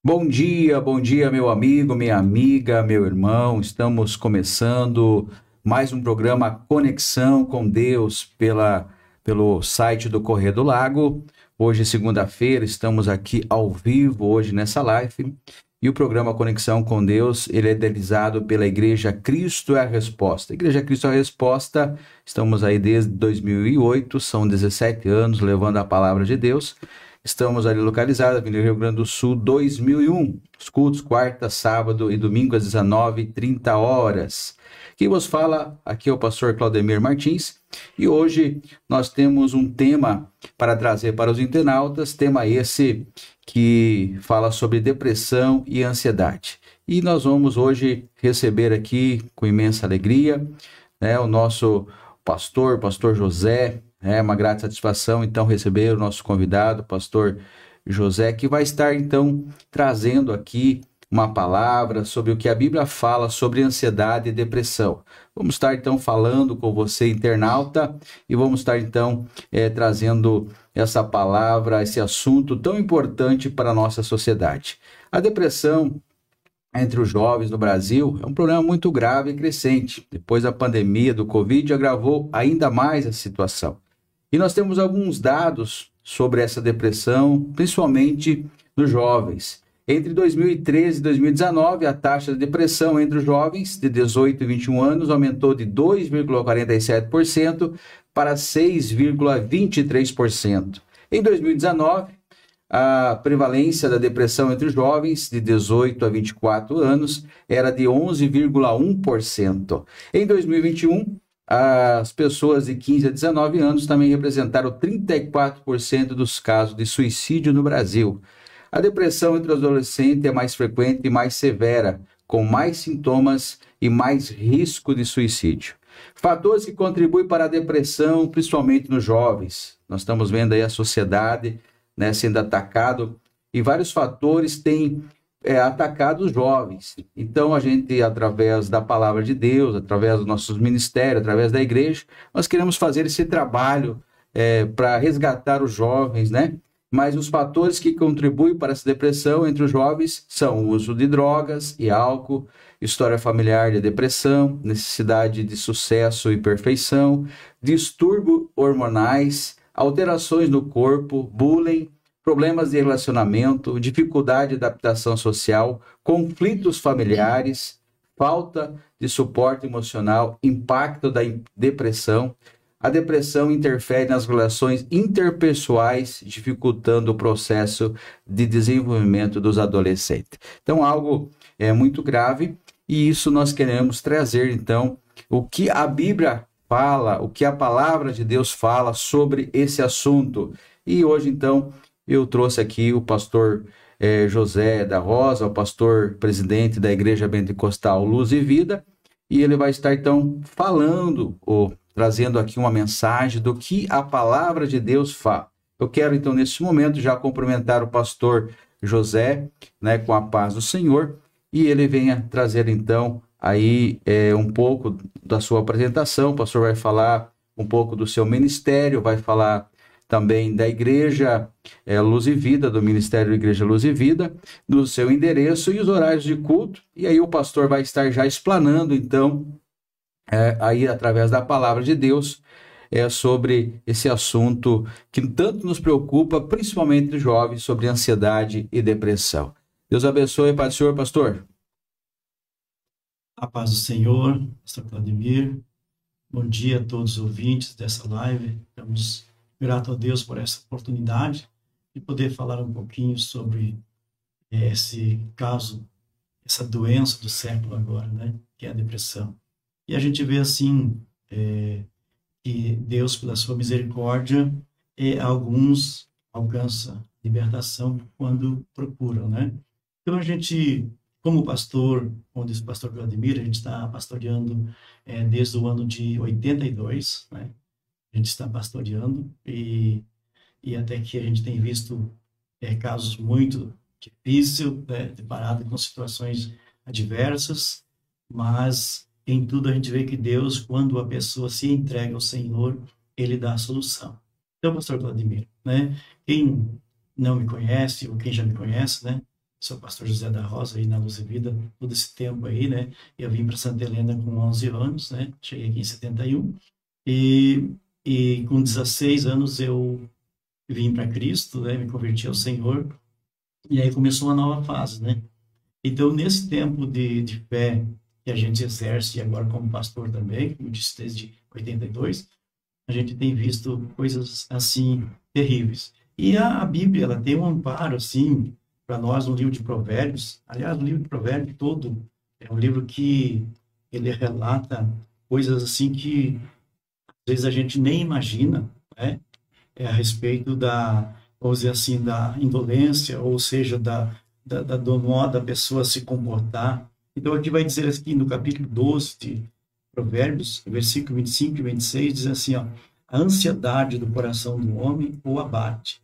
Bom dia, meu amigo, minha amiga, meu irmão. Estamos começando mais um programa Conexão com Deus pelo site do Correio do Lago. Hoje, segunda-feira, estamos aqui ao vivo, hoje nessa live. E o programa Conexão com Deus, ele é idealizado pela Igreja Cristo é a Resposta. Igreja Cristo é a Resposta, estamos aí desde 2008, são 17 anos levando a palavra de Deus. Estamos ali localizados no Rio Grande do Sul, 2001. Os cultos, quarta, sábado e domingo às 19h30. Quem vos fala aqui é o pastor Claudemir Martins. E hoje nós temos um tema para trazer para os internautas, tema esse que fala sobre depressão e ansiedade. E nós vamos hoje receber aqui com imensa alegria, o nosso pastor José. É uma grata satisfação, então, receber o nosso convidado, o pastor José, que vai estar, então, trazendo aqui uma palavra sobre o que a Bíblia fala sobre ansiedade e depressão. Vamos estar, então, falando com você, internauta, e vamos estar, então, trazendo essa palavra, esse assunto tão importante para a nossa sociedade. A depressão entre os jovens no Brasil é um problema muito grave e crescente. Depois da pandemia do Covid, agravou ainda mais a situação. E nós temos alguns dados sobre essa depressão, principalmente nos jovens. Entre 2013 e 2019, a taxa de depressão entre os jovens de 18 e 21 anos aumentou de 2,47% para 6,23%. Em 2019, a prevalência da depressão entre os jovens de 18 a 24 anos era de 11,1%. Em 2021, as pessoas de 15 a 19 anos também representaram 34% dos casos de suicídio no Brasil. A depressão entre os adolescentes é mais frequente e mais severa, com mais sintomas e mais risco de suicídio. Fatores que contribuem para a depressão, principalmente nos jovens. Nós estamos vendo aí a sociedade, sendo atacado, e vários fatores têm atacado os jovens. Então, a gente, através da palavra de Deus, através dos nossos ministérios, através da igreja, nós queremos fazer esse trabalho para resgatar os jovens, Mas os fatores que contribuem para essa depressão entre os jovens são o uso de drogas e álcool, história familiar de depressão, necessidade de sucesso e perfeição, distúrbios hormonais, alterações no corpo, bullying, problemas de relacionamento, dificuldade de adaptação social, conflitos familiares, falta de suporte emocional, impacto da depressão. A depressão interfere nas relações interpessoais, dificultando o processo de desenvolvimento dos adolescentes. Então, algo muito grave, e isso nós queremos trazer, então, o que a Bíblia fala, o que a palavra de Deus fala sobre esse assunto. E hoje, então, eu trouxe aqui o pastor José da Rosa, o pastor presidente da Igreja Pentecostal Luz e Vida, e ele vai estar, então, falando, trazendo aqui uma mensagem do que a palavra de Deus fala. Eu quero, então, nesse momento, já cumprimentar o pastor José, com a paz do Senhor, e ele venha trazer, então, aí um pouco da sua apresentação. O pastor vai falar um pouco do seu ministério, vai falar também da Igreja Luz e Vida, do Ministério Igreja Luz e Vida, do seu endereço e os horários de culto. E aí o pastor vai estar já explanando, então, aí através da palavra de Deus, sobre esse assunto que tanto nos preocupa, principalmente os jovens, sobre ansiedade e depressão. Deus abençoe, Pai do Senhor, pastor. A paz do Senhor, pastor Claudemir. Bom dia a todos os ouvintes dessa live. Estamos gratos a Deus por essa oportunidade de poder falar um pouquinho sobre esse caso, essa doença do século agora, que é a depressão. E a gente vê assim que Deus, pela sua misericórdia, alguns alcança libertação quando procuram, Então a gente, como pastor, onde o pastor Vladimir, a gente está pastoreando desde o ano de 82, A gente está pastoreando e até que a gente tem visto casos muito difíceis, deparado com situações adversas, mas em tudo a gente vê que Deus, quando a pessoa se entrega ao Senhor, Ele dá a solução. Então, pastor Vladimir, quem não me conhece, ou quem já me conhece, sou pastor José da Rosa aí na Luz e Vida todo esse tempo aí, né? Eu vim para Santa Helena com 11 anos, né? Cheguei aqui em 71 e com 16 anos eu vim para Cristo, né? Me converti ao Senhor e aí começou uma nova fase, né? Então, nesse tempo de fé que a gente exerce agora como pastor também, como disse desde 82, a gente tem visto coisas assim terríveis. E a Bíblia, ela tem um amparo assim para nós no livro de Provérbios. Aliás, o livro de Provérbios todo é um livro que ele relata coisas assim que às vezes a gente nem imagina, né? É a respeito da, vamos dizer assim, da indolência, ou seja, do modo da pessoa se comportar. Então, aqui vai dizer aqui no capítulo 12 de Provérbios, versículo 25 e 26, diz assim, ó, a ansiedade do coração do homem o abate,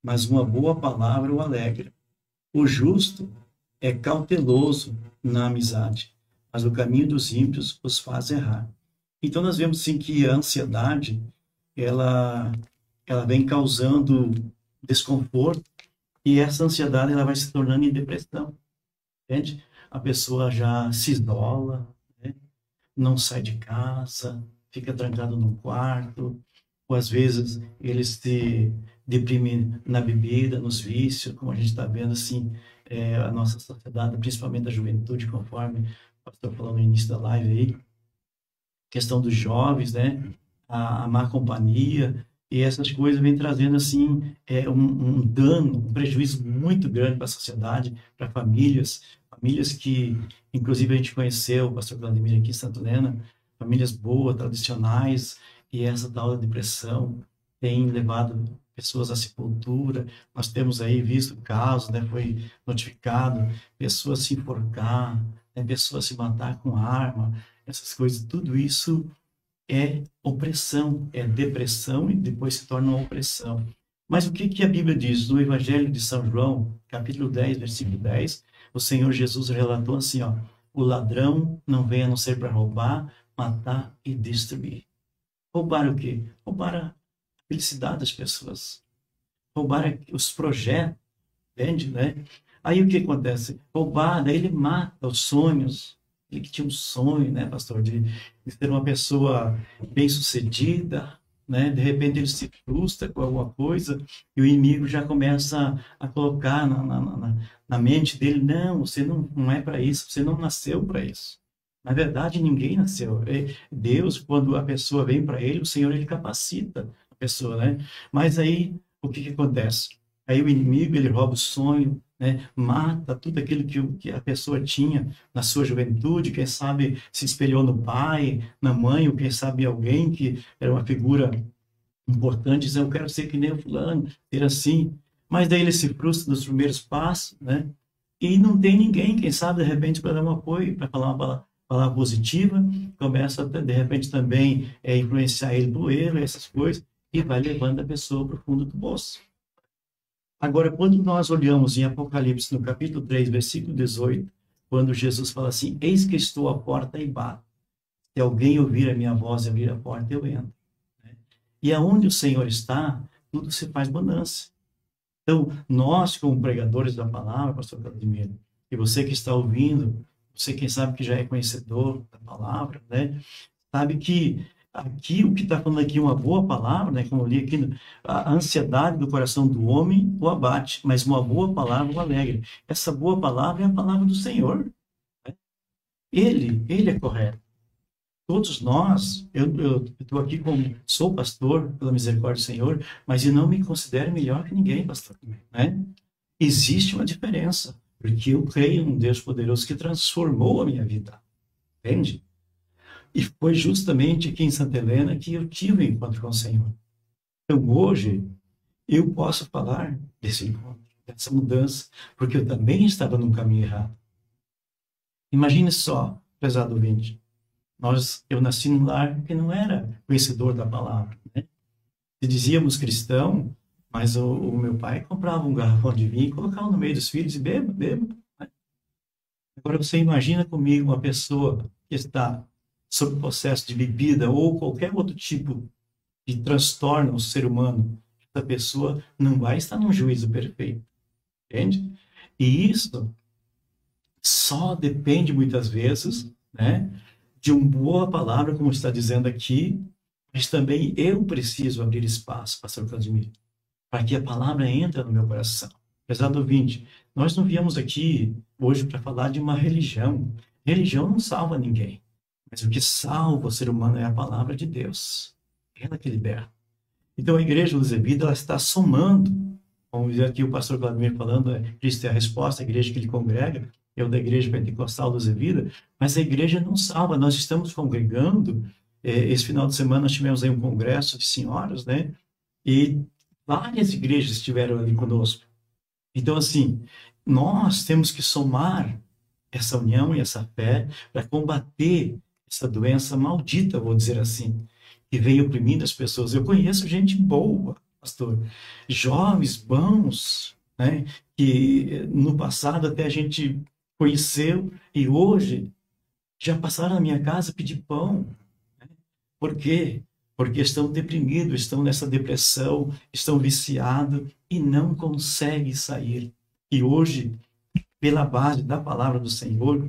mas uma boa palavra o alegra. O justo é cauteloso na amizade, mas o caminho dos ímpios os faz errar. Então, nós vemos, sim, que a ansiedade, ela vem causando desconforto, e essa ansiedade ela vai se tornando em depressão, entende? A pessoa já se isola, né? Não sai de casa, fica trancado no quarto, ou às vezes ele se deprime na bebida, nos vícios, como a gente está vendo assim, a nossa sociedade, principalmente a juventude, conforme o pastor falou no início da live aí, questão dos jovens, né? A má companhia, e essas coisas vêm trazendo assim um dano, um prejuízo muito grande para a sociedade, para famílias que, inclusive, a gente conheceu o pastor Vladimir aqui em Santa Helena, famílias boas, tradicionais, e essa tal da depressão tem levado pessoas à sepultura. Nós temos aí visto casos, né, foi notificado, pessoas se enforcar, né, pessoas se matar com arma, essas coisas, tudo isso é opressão, é depressão e depois se torna opressão. Mas o que a Bíblia diz? No Evangelho de São João, capítulo 10, versículo 10, o Senhor Jesus relatou assim, ó, o ladrão não vem a não ser para roubar, matar e destruir. Roubar o quê? Roubar a felicidade das pessoas. Roubar os projetos, entende, né? Aí o que acontece? Roubar, daí ele mata os sonhos. Ele que tinha um sonho, né, pastor, de ser uma pessoa bem-sucedida, né? De repente ele se frustra com alguma coisa e o inimigo já começa a colocar na mente dele, não, você não é para isso, você não nasceu para isso. Na verdade, ninguém nasceu. Deus, quando a pessoa vem para ele, o Senhor, ele capacita a pessoa, né? Mas aí, o que acontece? Aí o inimigo, ele rouba o sonho, né? Mata tudo aquilo que a pessoa tinha na sua juventude, quem sabe se espelhou no pai, na mãe, ou quem sabe alguém que era uma figura importante, diz, eu quero ser que nem o fulano, ser assim. Mas daí ele se frustra nos primeiros passos, né? E não tem ninguém, quem sabe, de repente, para dar um apoio, para falar uma palavra positiva, começa, de repente, também influenciar ele do erro, essas coisas, e vai levando a pessoa para o fundo do poço. Agora, quando nós olhamos em Apocalipse, no capítulo 3, versículo 18, quando Jesus fala assim, eis que estou à porta e bato. Se alguém ouvir a minha voz e abrir a porta, eu entro. E aonde o Senhor está, tudo se faz bonança. Então, nós, como pregadores da palavra, pastor Vladimir, e você que está ouvindo, você quem sabe que já é conhecedor da palavra, né? Sabe que aqui, o que está falando aqui é uma boa palavra, né? Como eu li aqui, a ansiedade do coração do homem o abate, mas uma boa palavra o alegra. Essa boa palavra é a palavra do Senhor. Né? Ele é correto. Todos nós, eu estou aqui como, sou pastor, pela misericórdia do Senhor, mas eu não me considero melhor que ninguém, pastor. Né? Existe uma diferença, porque eu creio num Deus poderoso que transformou a minha vida. Entende? E foi justamente aqui em Santa Helena que eu tive um encontro com o Senhor. Então, hoje, eu posso falar desse encontro, dessa mudança, porque eu também estava num caminho errado. Imagine só, prezado ouvinte, eu nasci num lar que não era conhecedor da palavra, né? Se dizíamos cristão, mas o meu pai comprava um garrafão de vinho e colocava no meio dos filhos e beba. Né? Agora você imagina comigo uma pessoa que está sob processo de bebida ou qualquer outro tipo de transtorno ao ser humano, essa pessoa não vai estar num juízo perfeito, entende? E isso só depende muitas vezes, né, de uma boa palavra, como está dizendo aqui, mas também eu preciso abrir espaço, pastor Claudemir, para que a palavra entre no meu coração. Prezado ouvinte, nós não viemos aqui hoje para falar de uma religião. Religião não salva ninguém, mas o que salva o ser humano é a palavra de Deus. Ela que liberta. Então a Igreja Luz e Vida, ela está somando, vamos dizer aqui o pastor Vladimir falando, Cristo é a resposta, a igreja que ele congrega, eu da Igreja Pentecostal Luz e Vida, mas a igreja não salva. Nós estamos congregando, esse final de semana nós tivemos aí um congresso de senhoras, né? E várias igrejas estiveram ali conosco. Então, assim, nós temos que somar essa união e essa fé para combater essa doença maldita, vou dizer assim, que vem oprimindo as pessoas. Eu conheço gente boa, pastor, jovens bons, né, que no passado até a gente conheceu e hoje já passaram na minha casa pedir pão. Né? Por quê? Porque estão deprimidos, estão nessa depressão, estão viciados e não conseguem sair. E hoje, pela base da palavra do Senhor,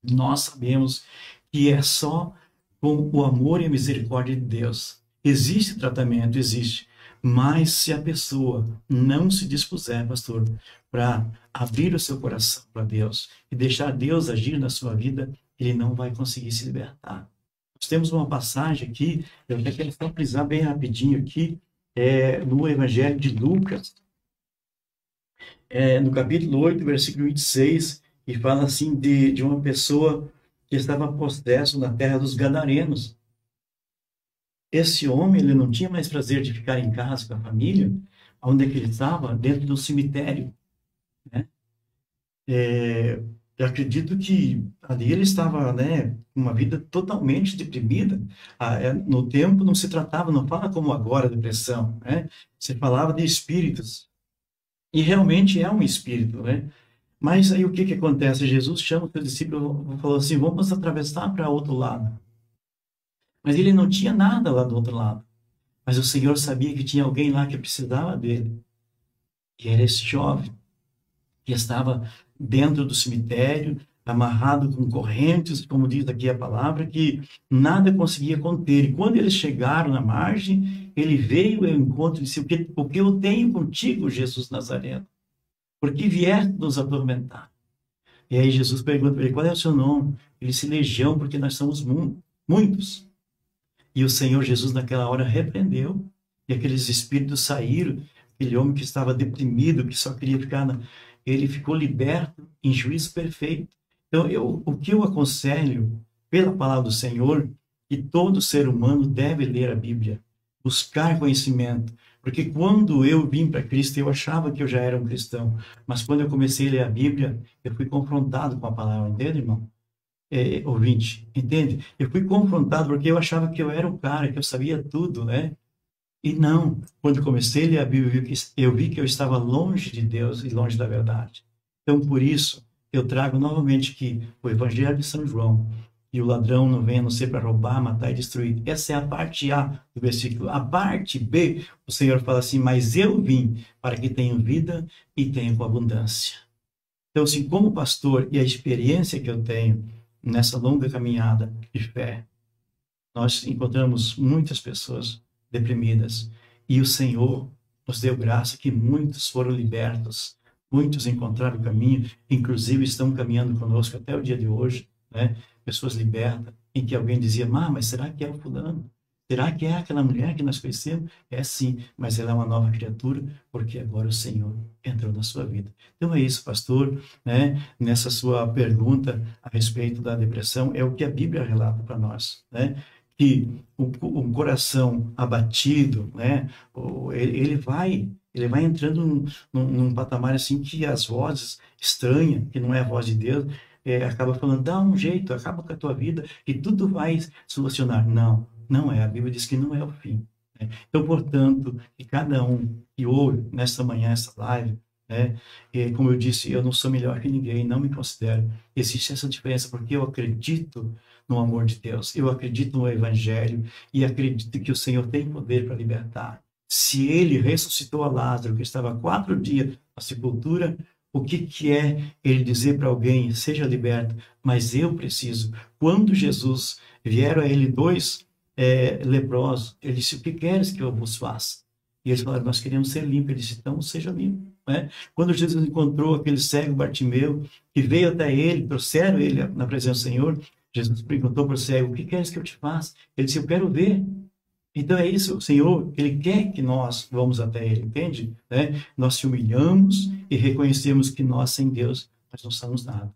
nós sabemos que é só com o amor e a misericórdia de Deus. Existe tratamento, existe. Mas se a pessoa não se dispuser, pastor, para abrir o seu coração para Deus e deixar Deus agir na sua vida, ele não vai conseguir se libertar. Nós temos uma passagem aqui, eu até quero só frisar bem rapidinho aqui, no Evangelho de Lucas, no capítulo 8, versículo 26, e fala assim de uma pessoa que estava possesso na terra dos Gadarenos. Esse homem, ele não tinha mais prazer de ficar em casa com a família, onde é que ele estava? Dentro do cemitério. Né? Eu acredito que ali ele estava, né, com uma vida totalmente deprimida. No tempo não se tratava, não fala como agora, depressão, né? Se falava de espíritos. E realmente é um espírito, né? Mas aí o que acontece? Jesus chama o seu discípulo e falou assim, vamos atravessar para outro lado. Mas ele não tinha nada lá do outro lado. Mas o Senhor sabia que tinha alguém lá que precisava dele. E era esse jovem que estava dentro do cemitério, amarrado com correntes, como diz aqui a palavra, que nada conseguia conter. E quando eles chegaram na margem, ele veio ao encontro e disse, o que eu tenho contigo, Jesus Nazareno? Por que vieste nos atormentar? E aí Jesus pergunta para ele, qual é o seu nome? Ele disse, Legião, porque nós somos muitos. E o Senhor Jesus naquela hora repreendeu, e aqueles espíritos saíram, aquele homem que estava deprimido, que só queria ficar... Ele ficou liberto em juízo perfeito. Então, o que eu aconselho, pela palavra do Senhor, que todo ser humano deve ler a Bíblia, buscar conhecimento. Porque quando eu vim para Cristo, eu achava que eu já era um cristão. Mas quando eu comecei a ler a Bíblia, eu fui confrontado com a palavra, entende, irmão? Ouvinte, entende? Eu fui confrontado porque eu achava que eu era o cara, que eu sabia tudo, né? E não, quando comecei a ler a Bíblia, eu vi que eu estava longe de Deus e longe da verdade. Então, por isso, eu trago novamente que o Evangelho de São João, e o ladrão não vem a não ser para roubar, matar e destruir. Essa é a parte A do versículo. A parte B, o Senhor fala assim, mas eu vim para que tenham vida e tenham com abundância. Então, assim, como pastor e a experiência que eu tenho nessa longa caminhada de fé, nós encontramos muitas pessoas deprimidas. E o Senhor nos deu graça que muitos foram libertos, muitos encontraram o caminho, inclusive estão caminhando conosco até o dia de hoje, né? Pessoas libertas, em que alguém dizia, mas será que é o fulano? Será que é aquela mulher que nós conhecemos? É sim, mas ela é uma nova criatura, porque agora o Senhor entrou na sua vida. Então é isso, pastor, né? Nessa sua pergunta a respeito da depressão, é o que a Bíblia relata para nós, né? Que um coração abatido, né, ele vai entrando num patamar assim que as vozes estranhas, que não é a voz de Deus, acaba falando, dá um jeito, acaba com a tua vida e tudo vai solucionar. Não é. A Bíblia diz que não é o fim. Né? Então, portanto, que cada um que ouve nesta manhã, essa live, né, como eu disse, eu não sou melhor que ninguém, não me considero. Existe essa diferença porque eu acredito no amor de Deus, eu acredito no Evangelho e acredito que o Senhor tem poder para libertar. Se Ele ressuscitou a Lázaro, que estava há 4 dias na sepultura, o que é ele dizer para alguém, seja liberto, mas eu preciso. Quando Jesus vieram a ele dois leprosos, ele disse, o que queres que eu vos faça? E eles falaram, nós queremos ser limpos. Ele disse, então seja limpo. Né? Quando Jesus encontrou aquele cego Bartimeu, que veio até ele, trouxeram ele na presença do Senhor, Jesus perguntou para o cego, o que queres que eu te faça? Ele disse, eu quero ver. Então é isso, o Senhor, Ele quer que nós vamos até Ele, entende? Né? Nós te humilhamos e reconhecemos que nós, sem Deus, nós não somos nada.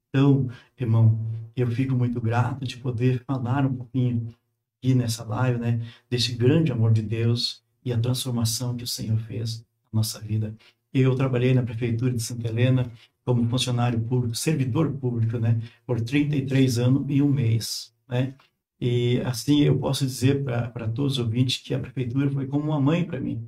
Então, irmão, eu fico muito grato de poder falar um pouquinho aqui nessa live, né? Desse grande amor de Deus e a transformação que o Senhor fez na nossa vida. Eu trabalhei na Prefeitura de Santa Helena como funcionário público, servidor público, né? Por 33 anos e 1 mês, né? E assim eu posso dizer para todos os ouvintes que a prefeitura foi como uma mãe para mim.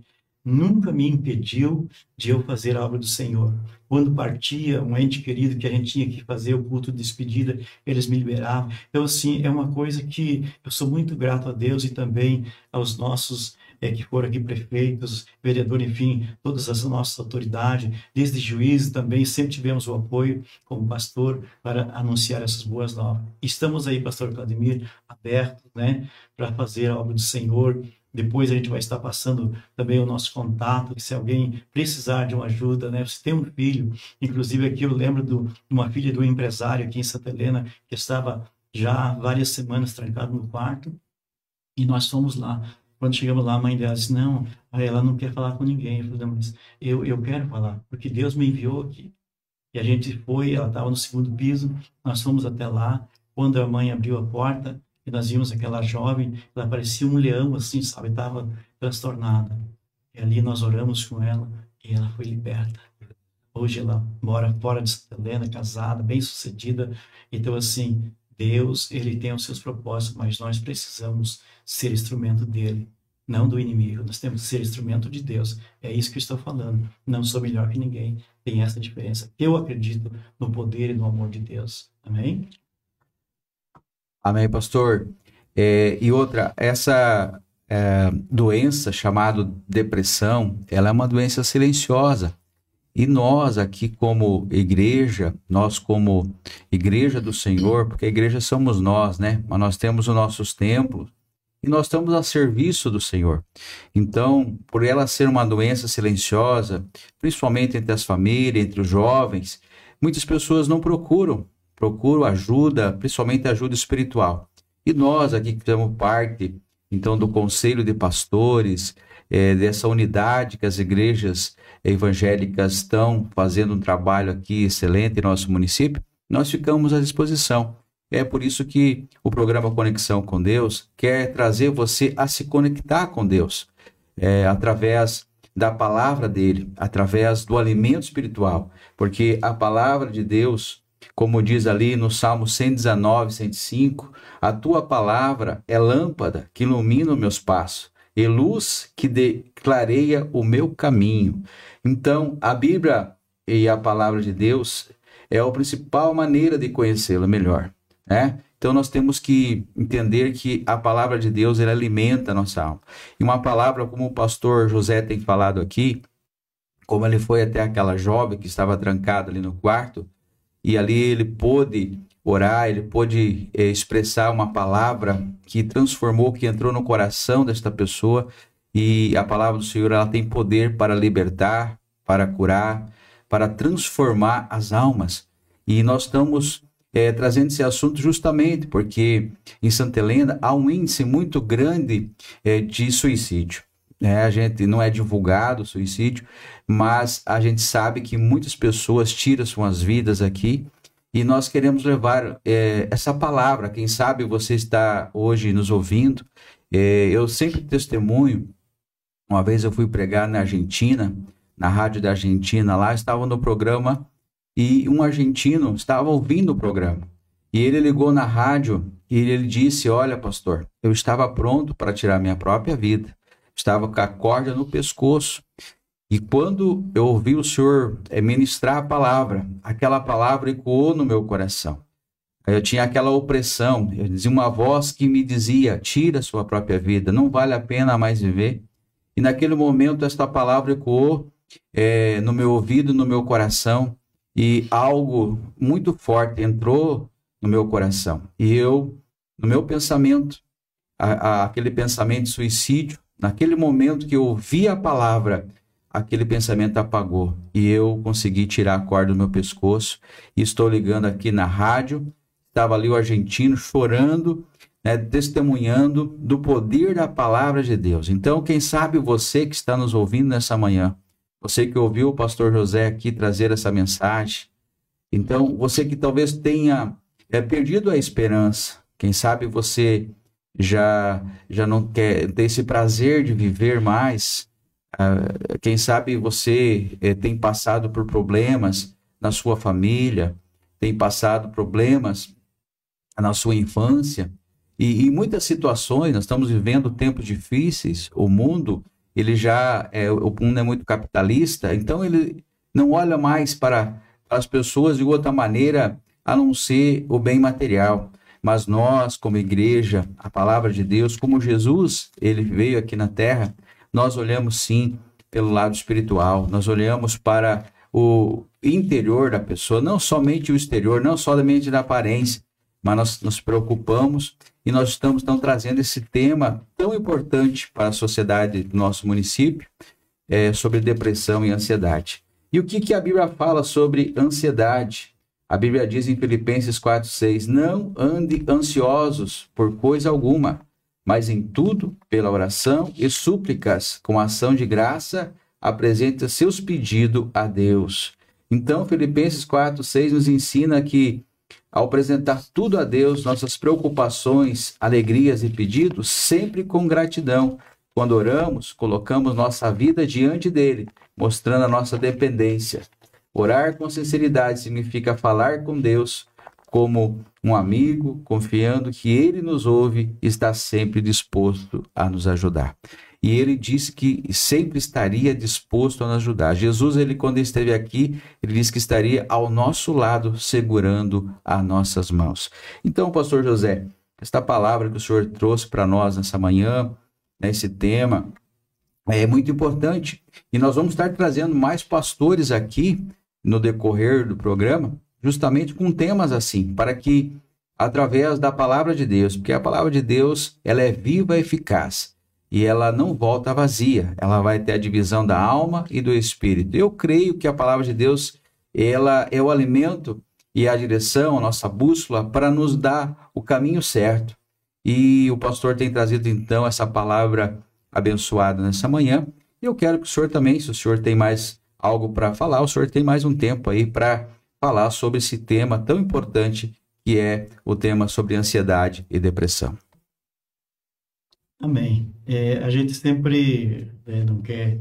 Nunca me impediu de eu fazer a obra do Senhor. Quando partia um ente querido que a gente tinha que fazer o culto de despedida, eles me liberavam. Então, assim, é uma coisa que eu sou muito grato a Deus e também aos nossos que foram aqui prefeitos, vereadores, enfim, todas as nossas autoridades, desde juízes também, sempre tivemos o apoio como pastor para anunciar essas boas novas. Estamos aí, pastor Claudemir, abertos, né, para fazer a obra do Senhor. Depois a gente vai estar passando também o nosso contato, que se alguém precisar de uma ajuda, né, você tem um filho, inclusive aqui eu lembro de uma filha do empresário aqui em Santa Helena, que estava já várias semanas trancado no quarto, e nós fomos lá. Quando chegamos lá, a mãe dela disse, não, ela não quer falar com ninguém. Eu falei, não, mas eu quero falar, porque Deus me enviou aqui. E a gente foi, ela estava no 2º piso, nós fomos até lá. Quando a mãe abriu a porta, e nós vimos aquela jovem, ela parecia um leão, assim, sabe, estava transtornada. E ali nós oramos com ela, e ela foi liberta. Hoje ela mora fora de Santa Helena, casada, bem-sucedida. Então, assim, Deus, Ele tem os seus propósitos, mas nós precisamos ser instrumento dele, não do inimigo. Nós temos que ser instrumento de Deus. É isso que eu estou falando. Não sou melhor que ninguém. Tem essa diferença. Eu acredito no poder e no amor de Deus. Amém? Amém, pastor. E outra, essa doença chamada depressão, ela é uma doença silenciosa. E nós aqui como igreja do Senhor, porque a igreja somos nós, né? Mas nós temos os nossos templos e nós estamos a serviço do Senhor. Então, por ela ser uma doença silenciosa, principalmente entre as famílias, entre os jovens, muitas pessoas não procuram ajuda, principalmente ajuda espiritual. E nós aqui que fazemos parte, então, do Conselho de Pastores, dessa unidade que as igrejas evangélicas estão fazendo um trabalho aqui excelente em nosso município, nós ficamos à disposição. É por isso que o programa Conexão com Deus quer trazer você a se conectar com Deus, através da palavra dele, através do alimento espiritual, porque a palavra de Deus, como diz ali no Salmo 119, 105, a tua palavra é lâmpada que ilumina os meus passos e luz que clareia o meu caminho. Então, a Bíblia e a palavra de Deus é a principal maneira de conhecê-la melhor, né? Então, nós temos que entender que a palavra de Deus, ela alimenta a nossa alma. E uma palavra, como o pastor José tem falado aqui, como ele foi até aquela jovem que estava trancada ali no quarto, e ali ele pôde orar, ele pôde expressar uma palavra que transformou, que entrou no coração desta pessoa, e a palavra do Senhor, ela tem poder para libertar, para curar, para transformar as almas. E nós estamos trazendo esse assunto justamente porque em Santa Helena há um índice muito grande de suicídio. A gente não é divulgado o suicídio, mas a gente sabe que muitas pessoas tiram suas vidas aqui. E nós queremos levar essa palavra. Quem sabe você está hoje nos ouvindo. Eu sempre testemunho. Uma vez eu fui pregar na Argentina, na rádio da Argentina. Lá estava no programa e um argentino estava ouvindo o programa. E ele ligou na rádio e ele disse, olha, pastor, eu estava pronto para tirar minha própria vida. Estava com a corda no pescoço. E quando eu ouvi o Senhor ministrar a palavra, aquela palavra ecoou no meu coração. Eu tinha aquela opressão, eu dizia uma voz que me dizia, tira a sua própria vida, não vale a pena mais viver. E naquele momento esta palavra ecoou no meu ouvido, no meu coração, e algo muito forte entrou no meu coração. E eu, no meu pensamento, aquele pensamento de suicídio, naquele momento que eu ouvi a palavra, aquele pensamento apagou. E eu consegui tirar a corda do meu pescoço. E estou ligando aqui na rádio. Estava ali o argentino chorando, né, testemunhando do poder da palavra de Deus. Então, quem sabe você que está nos ouvindo nessa manhã, você que ouviu o pastor José aqui trazer essa mensagem, então, você que talvez tenha perdido a esperança, quem sabe você já não quer ter esse prazer de viver mais, quem sabe você tem passado por problemas na sua família, tem passado problemas na sua infância, e em muitas situações nós estamos vivendo tempos difíceis, o mundo, o mundo é muito capitalista, então ele não olha mais para as pessoas de outra maneira a não ser o bem material. Mas nós, como igreja, a palavra de Deus, como Jesus, ele veio aqui na terra, nós olhamos sim pelo lado espiritual, nós olhamos para o interior da pessoa, não somente o exterior, não somente da aparência, mas nós nos preocupamos e nós estamos trazendo esse tema tão importante para a sociedade do nosso município, sobre depressão e ansiedade. E o que a Bíblia fala sobre ansiedade? A Bíblia diz em Filipenses 4:6, não ande ansiosos por coisa alguma, mas em tudo, pela oração e súplicas, com ação de graça, apresenta seus pedidos a Deus. Então, Filipenses 4:6 nos ensina que, ao apresentar tudo a Deus, nossas preocupações, alegrias e pedidos, sempre com gratidão. Quando oramos, colocamos nossa vida diante dele, mostrando a nossa dependência. Orar com sinceridade significa falar com Deus como um amigo, confiando que ele nos ouve e está sempre disposto a nos ajudar. E ele disse que sempre estaria disposto a nos ajudar. Jesus, quando esteve aqui, ele disse que estaria ao nosso lado, segurando as nossas mãos. Então, pastor José, esta palavra que o senhor trouxe para nós nessa manhã, esse tema, é muito importante. E nós vamos estar trazendo mais pastores aqui no decorrer do programa, justamente com temas assim, para que, através da palavra de Deus, porque a palavra de Deus, ela é viva e eficaz, e ela não volta vazia, ela vai ter a divisão da alma e do espírito. Eu creio que a palavra de Deus, ela é o alimento e a direção, a nossa bússola, para nos dar o caminho certo. E o pastor tem trazido, então, essa palavra abençoada nessa manhã. E eu quero que o senhor também, se o senhor tem mais algo para falar, o senhor tem mais um tempo aí para falar sobre esse tema tão importante, que é o tema sobre ansiedade e depressão. Amém. A gente sempre não quer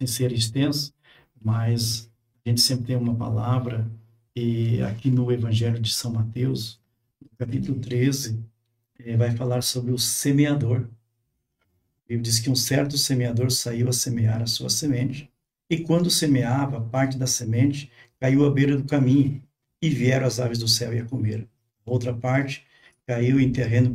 ser extenso, mas a gente sempre tem uma palavra, e aqui no Evangelho de São Mateus, no capítulo 13, vai falar sobre o semeador. Ele diz que um certo semeador saiu a semear a sua semente, e quando semeava, parte da semente caiu à beira do caminho, e vieram as aves do céu e a comeram. Outra parte caiu em terreno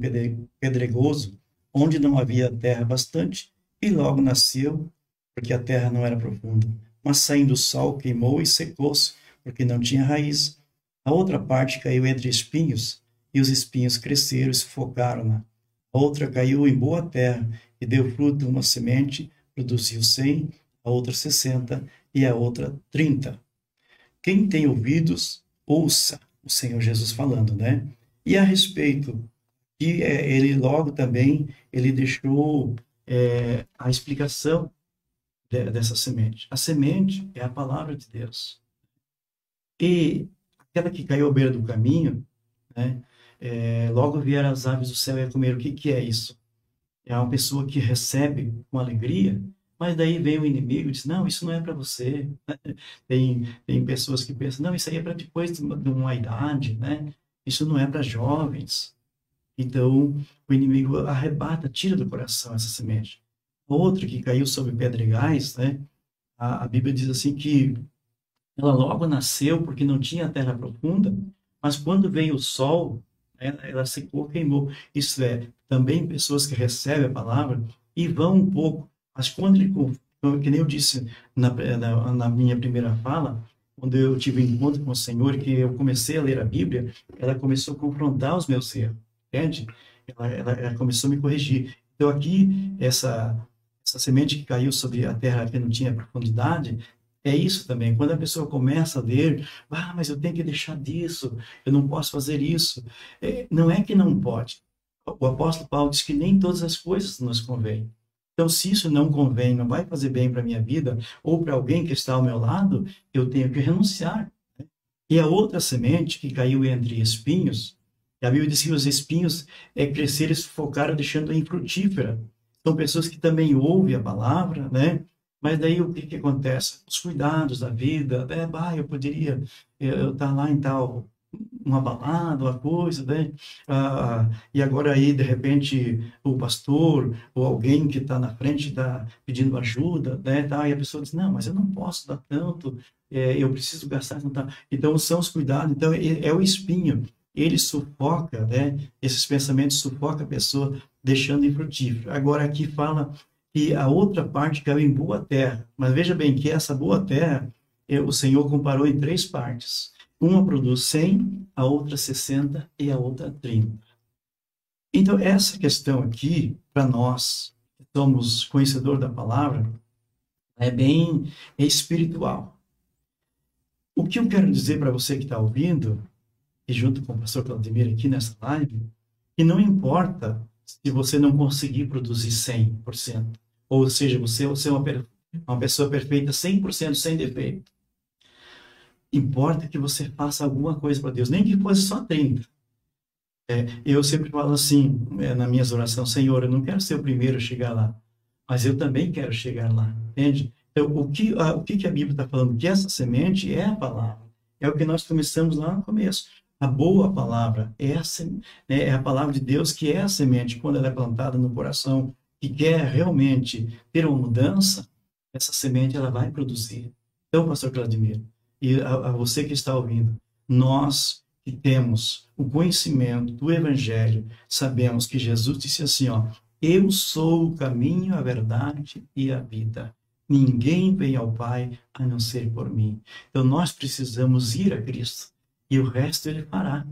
pedregoso, onde não havia terra bastante, e logo nasceu, porque a terra não era profunda. Mas saindo o sol, queimou e secou-se, porque não tinha raiz. A outra parte caiu entre espinhos, e os espinhos cresceram e sufocaram-na. A outra caiu em boa terra, e deu fruto uma semente, produziu 100, a outra 60, e a outra 30. Quem tem ouvidos, ouça, o Senhor Jesus falando, né? E a respeito, que ele logo também, ele deixou a explicação dessa semente. A semente é a palavra de Deus. E aquela que caiu à beira do caminho, né? Logo vieram as aves do céu e a comer. O que é isso? É uma pessoa que recebe com alegria, mas daí vem o inimigo e diz, não, isso não é para você. Tem pessoas que pensam, não, isso aí é para depois de uma idade, né? Isso não é para jovens. Então, o inimigo arrebata, tira do coração essa semente. Outra que caiu sobre pedregais, né? A Bíblia diz assim que ela logo nasceu porque não tinha terra profunda, mas quando veio o sol, ela secou, queimou. Isso também pessoas que recebem a palavra e vão um pouco, mas quando Então, que nem eu disse na minha primeira fala, quando eu tive um encontro com o Senhor, que eu comecei a ler a Bíblia, ela começou a confrontar os meus erros, entende? Ela começou a me corrigir. Então, aqui, essa semente que caiu sobre a terra que não tinha profundidade, é isso também. Quando a pessoa começa a ler, mas eu tenho que deixar disso, eu não posso fazer isso. Não é que não pode. O apóstolo Paulo diz que nem todas as coisas nos convêm. Então, se isso não convém, não vai fazer bem para a minha vida, ou para alguém que está ao meu lado, eu tenho que renunciar. E a outra semente que caiu entre espinhos, a Bíblia diz que os espinhos cresceram e sufocaram, deixando-a infrutífera. São pessoas que também ouvem a palavra, né? Mas daí o que acontece? Os cuidados da vida, eu poderia eu estar lá em tal uma balada, uma coisa, né? E agora aí, de repente, o pastor ou alguém que está na frente está pedindo ajuda, né? E a pessoa diz, não, mas eu não posso dar tanto, eu preciso gastar. Então, são os cuidados. Então, é o espinho. Ele sufoca, né? Esses pensamentos sufocam a pessoa, deixando infrutífero. Agora, aqui fala que a outra parte caiu em boa terra. Mas veja bem que essa boa terra, o Senhor comparou em 3 partes. Uma produz 100, a outra 60 e a outra 30. Então, essa questão aqui, para nós, que somos conhecedores da palavra, é bem espiritual. O que eu quero dizer para você que está ouvindo, e junto com o pastor Claudemir aqui nessa live, que não importa se você não conseguir produzir 100%, ou seja, você é uma pessoa perfeita 100% sem defeito. Importa que você faça alguma coisa para Deus, nem que fosse só 30. Eu sempre falo assim, nas minhas orações, Senhor, eu não quero ser o primeiro a chegar lá, mas eu também quero chegar lá, entende? Então, o que a Bíblia está falando? Que essa semente é a palavra, é o que nós começamos lá no começo. A boa palavra é a palavra de Deus, que é a semente, quando ela é plantada no coração, que quer realmente ter uma mudança, essa semente ela vai produzir. Então, pastor Claudemir, e a você que está ouvindo, nós que temos o conhecimento do Evangelho, sabemos que Jesus disse assim, eu sou o caminho, a verdade e a vida. Ninguém vem ao Pai a não ser por mim. Então nós precisamos ir a Cristo e o resto Ele fará.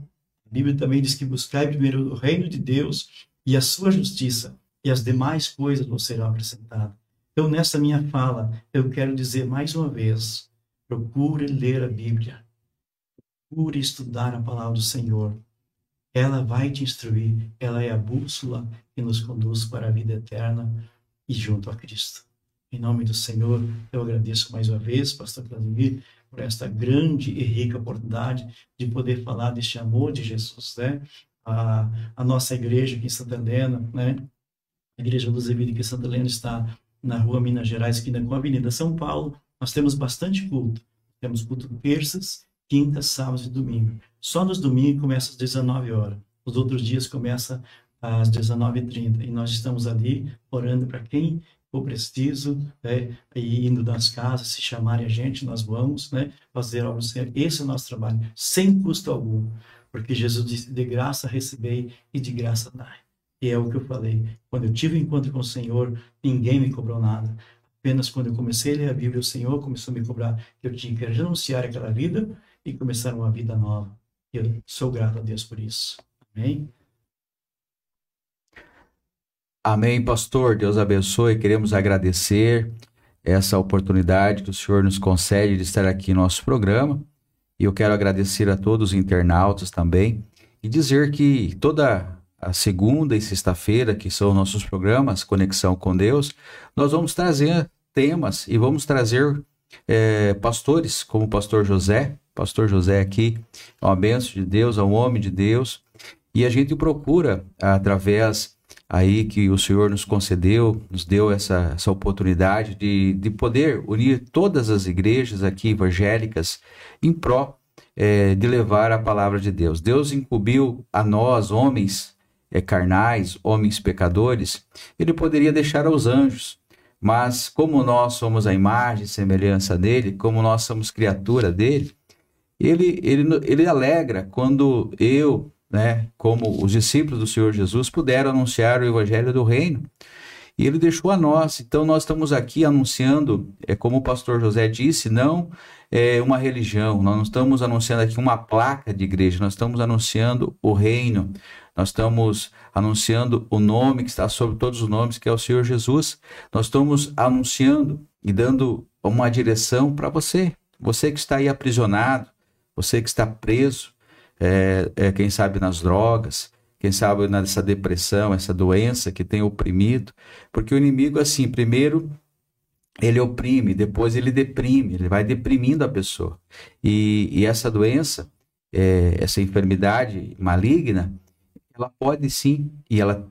A Bíblia também diz que buscai primeiro o reino de Deus e a sua justiça, e as demais coisas vos serão acrescentadas. Então nessa minha fala, eu quero dizer mais uma vez, procure ler a Bíblia. Procure estudar a palavra do Senhor. Ela vai te instruir. Ela é a bússola que nos conduz para a vida eterna e junto a Cristo. Em nome do Senhor, eu agradeço mais uma vez, pastor Claudemir, por esta grande e rica oportunidade de poder falar deste amor de Jesus, né? A nossa igreja aqui em Santa Helena, né? A Igreja Luz e Vida aqui em Santa Helena está na rua Minas Gerais, esquina com a Avenida São Paulo. Nós temos bastante culto. Temos culto terças, quintas, sábados e domingo. Só nos domingos começa às 19 horas. Os outros dias começa às 19h30. E nós estamos ali orando para quem for preciso, né? E indo nas casas, se chamarem a gente, nós vamos, né? Fazer algo sério. Esse é o nosso trabalho, sem custo algum. Porque Jesus disse, de graça recebei e de graça dai. E é o que eu falei. Quando eu tive um encontro com o Senhor, ninguém me cobrou nada. Apenas quando eu comecei a ler a Bíblia, o Senhor começou a me cobrar que eu tinha que renunciar àquela vida e começar uma vida nova. E eu sou grato a Deus por isso. Amém? Amém, pastor. Deus abençoe. Queremos agradecer essa oportunidade que o Senhor nos concede de estar aqui no nosso programa. E eu quero agradecer a todos os internautas também e dizer que toda a segunda e sexta-feira, que são nossos programas Conexão com Deus, nós vamos trazer temas e vamos trazer pastores, como o pastor José. Pastor José aqui é uma bênção de Deus, é um homem de Deus. E a gente procura, através aí que o Senhor nos concedeu, nos deu essa oportunidade de poder unir todas as igrejas aqui evangélicas em pró de levar a palavra de Deus. Deus incumbiu a nós, homens carnais, homens pecadores, ele poderia deixar aos anjos, mas como nós somos a imagem e semelhança dele, como nós somos criatura dele, ele alegra quando eu, né, como os discípulos do Senhor Jesus, puderam anunciar o evangelho do reino. e ele deixou a nós. Então nós estamos aqui anunciando, como o pastor José disse, não é uma religião, nós não estamos anunciando aqui uma placa de igreja, nós estamos anunciando o reino, nós estamos anunciando o nome que está sobre todos os nomes, que é o Senhor Jesus. Nós estamos anunciando e dando uma direção para você que está aí aprisionado, você que está preso, quem sabe nas drogas, quem sabe nessa depressão, essa doença que tem oprimido, porque o inimigo, assim, primeiro ele oprime, depois ele deprime, ele vai deprimindo a pessoa. E essa doença, essa enfermidade maligna, ela pode sim, e ela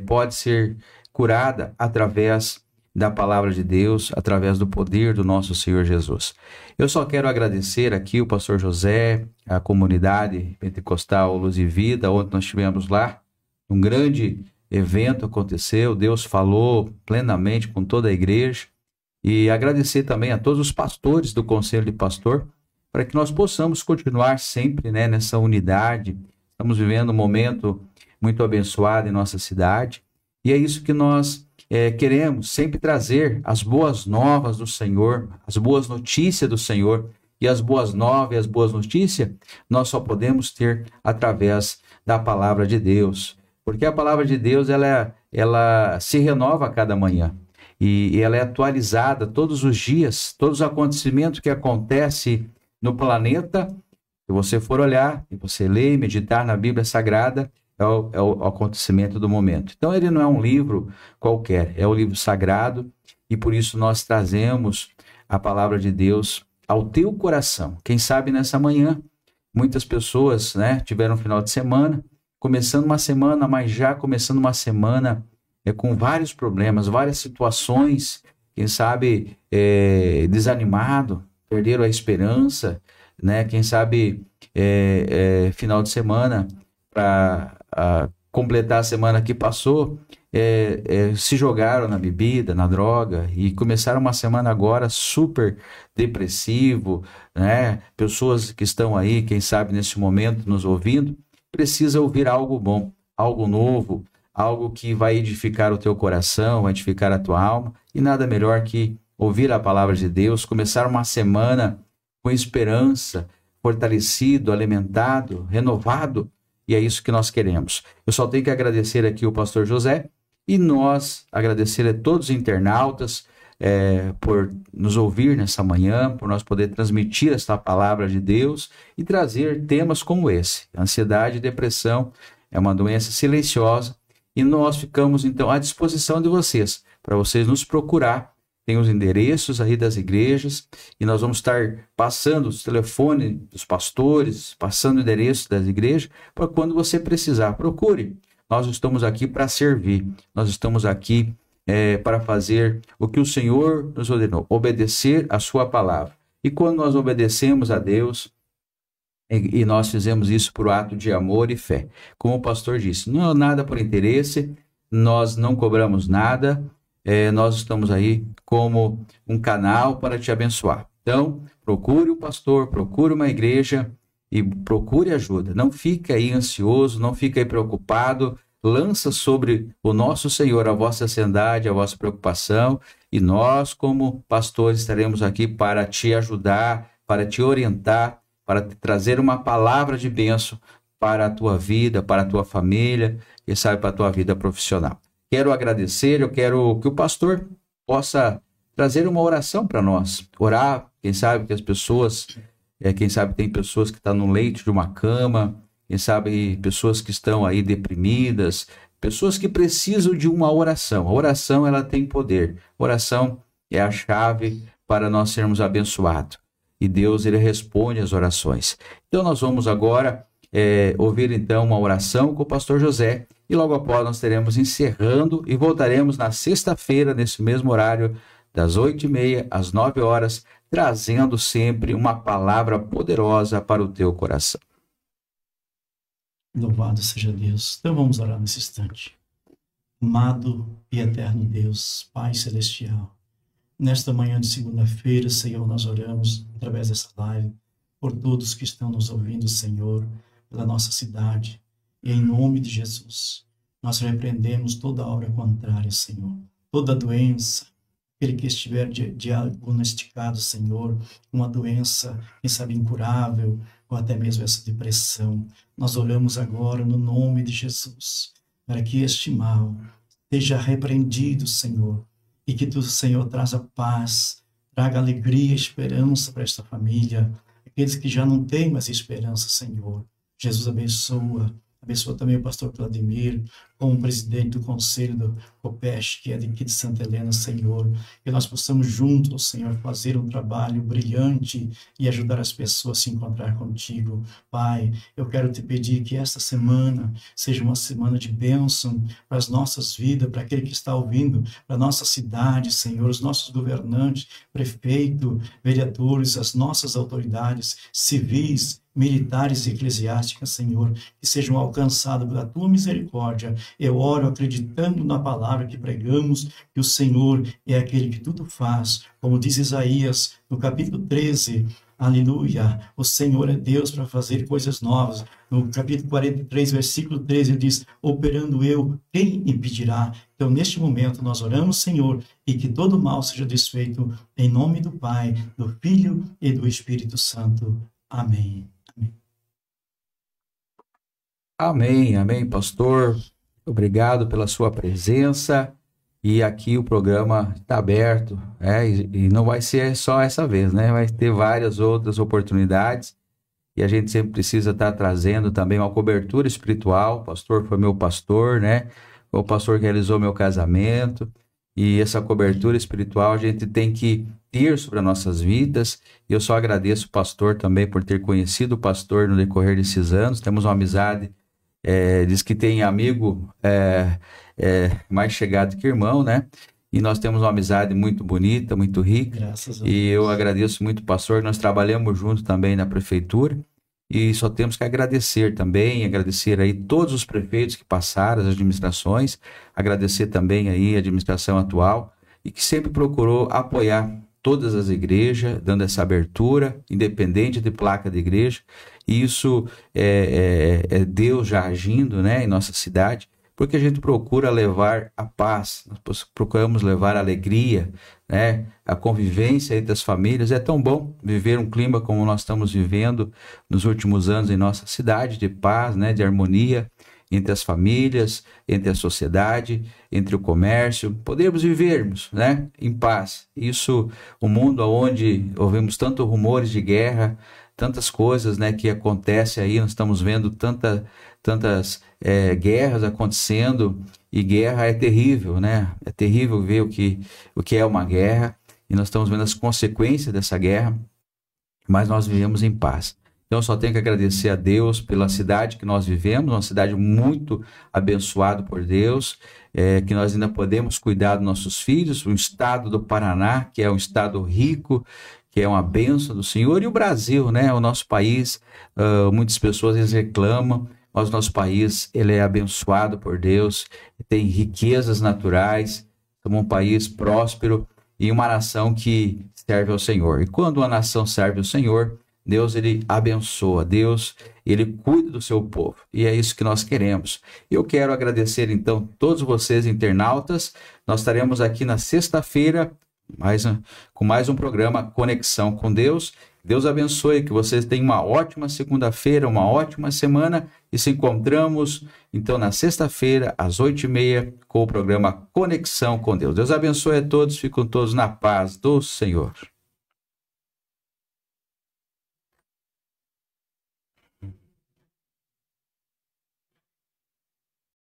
pode ser curada através da palavra de Deus, através do poder do nosso Senhor Jesus. Eu só quero agradecer aqui o pastor José, a comunidade pentecostal Luz e Vida, onde nós estivemos lá, um grande evento aconteceu, Deus falou plenamente com toda a igreja, e agradecer também a todos os pastores do Conselho de Pastor, para que nós possamos continuar sempre, né, nessa unidade. Estamos vivendo um momento muito abençoado em nossa cidade, e é isso que nós queremos sempre trazer, as boas novas do Senhor, as boas notícias do Senhor. E as boas novas e as boas notícias nós só podemos ter através da palavra de Deus, porque a palavra de Deus ela se renova a cada manhã, e ela é atualizada todos os dias. Todos os acontecimentos que acontecem no planeta, se você for olhar e você ler e meditar na Bíblia Sagrada, é o acontecimento do momento. Então ele não é um livro qualquer, é o livro sagrado, e por isso nós trazemos a palavra de Deus ao teu coração. Quem sabe nessa manhã, muitas pessoas, né, tiveram um final de semana, começando uma semana, mas já começando uma semana com vários problemas, várias situações, quem sabe desanimado, perderam a esperança, né? Quem sabe final de semana, para completar a semana que passou, se jogaram na bebida, na droga, e começaram uma semana agora super depressivo, né? Pessoas que estão aí, quem sabe nesse momento nos ouvindo, precisa ouvir algo bom, algo novo, algo que vai edificar o teu coração, vai edificar a tua alma, e nada melhor que ouvir a palavra de Deus, começar uma semana com esperança, fortalecido, alimentado, renovado. E é isso que nós queremos. Eu só tenho que agradecer aqui o pastor José, e nós agradecer a todos os internautas por nos ouvir nessa manhã, por nós poder transmitir esta palavra de Deus e trazer temas como esse. Ansiedade e depressão é uma doença silenciosa, e nós ficamos então à disposição de vocês, para vocês nos procurar. Tem os endereços aí das igrejas, e nós vamos estar passando os telefones dos pastores, passando o endereço das igrejas, para quando você precisar, procure. Nós estamos aqui para servir, nós estamos aqui para fazer o que o Senhor nos ordenou, obedecer a sua palavra. E quando nós obedecemos a Deus, e nós fizemos isso por ato de amor e fé, como o pastor disse, não é nada por interesse, nós não cobramos nada, nós estamos aí como um canal para te abençoar. Então, procure um pastor, procure uma igreja e procure ajuda. Não fique aí ansioso, não fique aí preocupado. Lança sobre o nosso Senhor a vossa ansiedade, a vossa preocupação, e nós, como pastores, estaremos aqui para te ajudar, para te orientar, para te trazer uma palavra de bênção para a tua vida, para a tua família, e sabe, para a tua vida profissional. Quero agradecer, eu quero que o pastor possa trazer uma oração para nós. Orar, quem sabe que as pessoas, quem sabe tem pessoas que estão no leito de uma cama, quem sabe pessoas que estão aí deprimidas, pessoas que precisam de uma oração. A oração, ela tem poder. A oração é a chave para nós sermos abençoados. E Deus, ele responde às orações. Então nós vamos agora ouvir então uma oração com o pastor José, e logo após nós teremos encerrando, e voltaremos na sexta-feira, nesse mesmo horário, das 8h30 às 9h, trazendo sempre uma palavra poderosa para o teu coração. Louvado seja Deus. Então vamos orar nesse instante. Amado e eterno Deus, Pai Celestial, nesta manhã de segunda-feira, Senhor, nós oramos através dessa live por todos que estão nos ouvindo, Senhor, pela nossa cidade, e em nome de Jesus, nós repreendemos toda obra contrária, Senhor, toda doença, aquele que estiver diagnosticado, Senhor, uma doença, quem sabe incurável, ou até mesmo essa depressão. Nós oramos agora no nome de Jesus, para que este mal seja repreendido, Senhor, e que tu, Senhor, traga paz, traga alegria, esperança para esta família, aqueles que já não têm mais esperança, Senhor. Jesus abençoa também o pastor Vladimir, como presidente do conselho do COPESH, que é aqui de Santa Helena, Senhor, que nós possamos juntos, Senhor, fazer um trabalho brilhante e ajudar as pessoas a se encontrar contigo. Pai, eu quero te pedir que esta semana seja uma semana de bênção para as nossas vidas, para aquele que está ouvindo, para a nossa cidade, Senhor, os nossos governantes, prefeito, vereadores, as nossas autoridades civis, militares e eclesiásticas, Senhor, que sejam alcançados pela tua misericórdia. Eu oro acreditando na palavra que pregamos, que o Senhor é aquele que tudo faz, como diz Isaías no capítulo 13, aleluia, o Senhor é Deus para fazer coisas novas. No capítulo 43, versículo 13, ele diz, operando eu, quem impedirá? Então, neste momento, nós oramos, Senhor, e que todo mal seja desfeito, em nome do Pai, do Filho e do Espírito Santo. Amém. Amém, amém, pastor. Obrigado pela sua presença. E aqui o programa está aberto, e não vai ser só essa vez, né? Vai ter várias outras oportunidades. E a gente sempre precisa estar trazendo também uma cobertura espiritual. O pastor foi meu pastor, né? O pastor que realizou meu casamento. E essa cobertura espiritual a gente tem que ter sobre as nossas vidas. E eu só agradeço o pastor também por ter conhecido o pastor no decorrer desses anos. Temos uma amizade. Diz que tem amigo mais chegado que irmão, né? E nós temos uma amizade muito bonita, muito rica. Graças a Deus. E eu agradeço muito o pastor, nós trabalhamos juntos também na prefeitura. E só temos que agradecer também, agradecer aí todos os prefeitos que passaram, as administrações, agradecer também aí a administração atual e que sempre procurou apoiar todas as igrejas, dando essa abertura, independente de placa de igreja. E isso é Deus já agindo, né, em nossa cidade, porque a gente procura levar a paz, nós procuramos levar a alegria, né, a convivência entre as famílias. É tão bom viver um clima como nós estamos vivendo nos últimos anos em nossa cidade, de paz, né, de harmonia entre as famílias, entre a sociedade, entre o comércio, podermos vivermos, né, em paz. Isso, o mundo onde ouvimos tantos rumores de guerra, tantas coisas, né, que acontecem aí, nós estamos vendo tantas guerras acontecendo, e guerra é terrível, né? É terrível ver o que é uma guerra, e nós estamos vendo as consequências dessa guerra, mas nós vivemos em paz. Então, eu só tenho que agradecer a Deus pela cidade que nós vivemos, uma cidade muito abençoada por Deus, que nós ainda podemos cuidar dos nossos filhos, o estado do Paraná, que é um estado rico, que é uma bênção do Senhor, e o Brasil, né? O nosso país, muitas pessoas às vezes reclamam, mas o nosso país, ele é abençoado por Deus, tem riquezas naturais, somos um país próspero e uma nação que serve ao Senhor. E quando uma nação serve ao Senhor, Deus, ele abençoa, Deus, ele cuida do seu povo, e é isso que nós queremos. Eu quero agradecer, então, todos vocês, internautas. Nós estaremos aqui na sexta-feira, com mais um programa Conexão com Deus. Deus abençoe, que vocês tenham uma ótima segunda-feira, uma ótima semana, e se encontramos, então, na sexta-feira, às 8h30, com o programa Conexão com Deus. Deus abençoe a todos, fiquem todos na paz do Senhor.